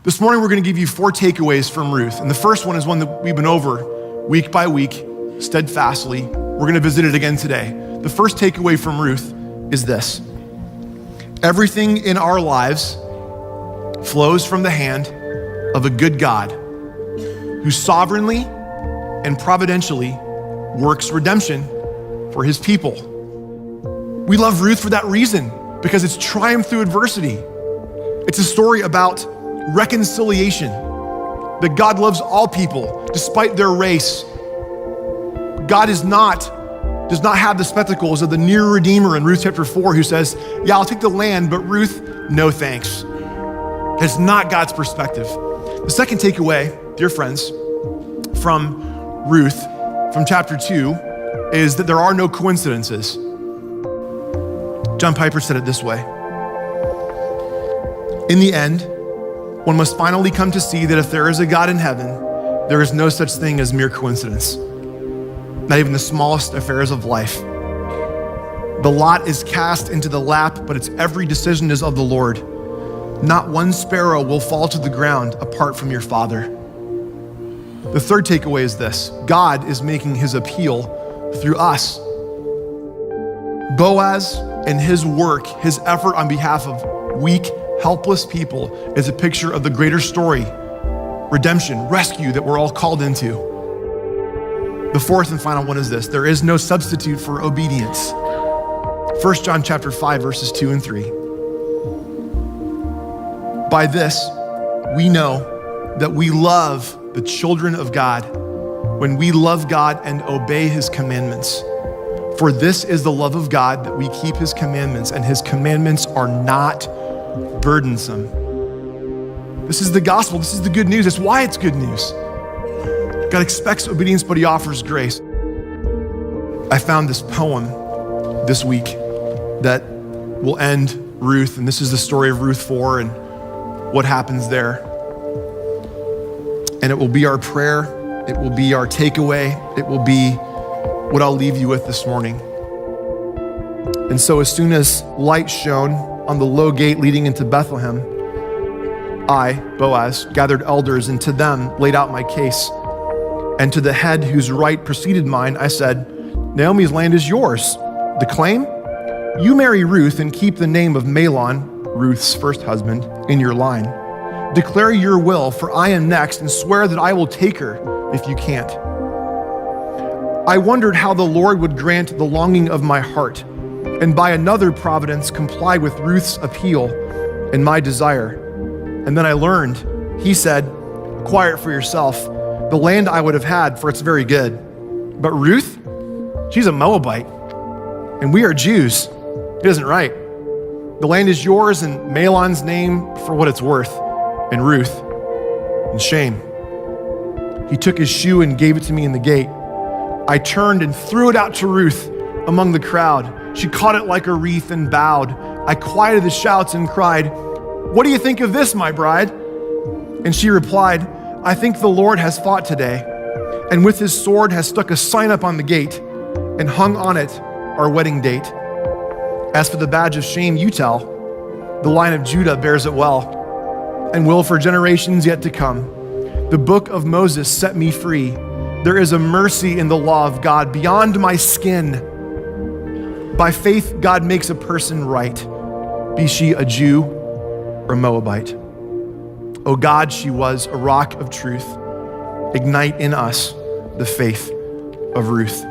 This morning, we're gonna give you 4 takeaways from Ruth. And the first one is one that we've been over week by week, steadfastly. We're gonna visit it again today. The first takeaway from Ruth is this: everything in our lives flows from the hand of a good God who sovereignly and providentially works redemption for his people. We love Ruth for that reason, because it's triumph through adversity. It's a story about reconciliation, that God loves all people despite their race. God does not have the spectacles of the near redeemer in Ruth chapter 4 who says, yeah, I'll take the land, but Ruth, no thanks. It's not God's perspective. The second takeaway, dear friends, from Ruth, from chapter 2, is that there are no coincidences. John Piper said it this way: in the end, one must finally come to see that if there is a God in heaven, there is no such thing as mere coincidence, not even the smallest affairs of life. The lot is cast into the lap, but its every decision is of the Lord. Not one sparrow will fall to the ground apart from your Father. The third takeaway is this: God is making his appeal through us. Boaz and his work, his effort on behalf of weak, helpless people, is a picture of the greater story, redemption, rescue that we're all called into. The fourth and final one is this: there is no substitute for obedience. 1 John chapter 5, verses 2 and 3. By this, we know that we love the children of God when we love God and obey his commandments. For this is the love of God, that we keep his commandments, and his commandments are not burdensome. This is the gospel. This is the good news. That's why it's good news. God expects obedience, but he offers grace. I found this poem this week that will end Ruth, and this is the story of Ruth 4 and what happens there. And it will be our prayer. It will be our takeaway. It will be what I'll leave you with this morning. And so as soon as light shone on the low gate leading into Bethlehem, I, Boaz, gathered elders, and to them laid out my case. And to the head whose right preceded mine, I said, Naomi's land is yours. The claim? You marry Ruth and keep the name of Mahlon, Ruth's first husband, in your line. Declare your will, for I am next, and swear that I will take her if you can't. I wondered how the Lord would grant the longing of my heart, and by another providence comply with Ruth's appeal and my desire. And then I learned, he said, acquire it for yourself, the land I would have had, for it's very good. But Ruth, she's a Moabite, and we are Jews. It isn't right. The land is yours, and Mahlon's name for what it's worth, and Ruth, in shame. He took his shoe and gave it to me in the gate. I turned and threw it out to Ruth among the crowd. She caught it like a wreath and bowed. I quieted the shouts and cried, what do you think of this, my bride? And she replied, I think the Lord has fought today, and with his sword has stuck a sign up on the gate and hung on it our wedding date. As for the badge of shame you tell, the line of Judah bears it well and will for generations yet to come. The book of Moses set me free. There is a mercy in the law of God beyond my skin. By faith, God makes a person right, be she a Jew or Moabite. O God, she was a rock of truth. Ignite in us the faith of Ruth.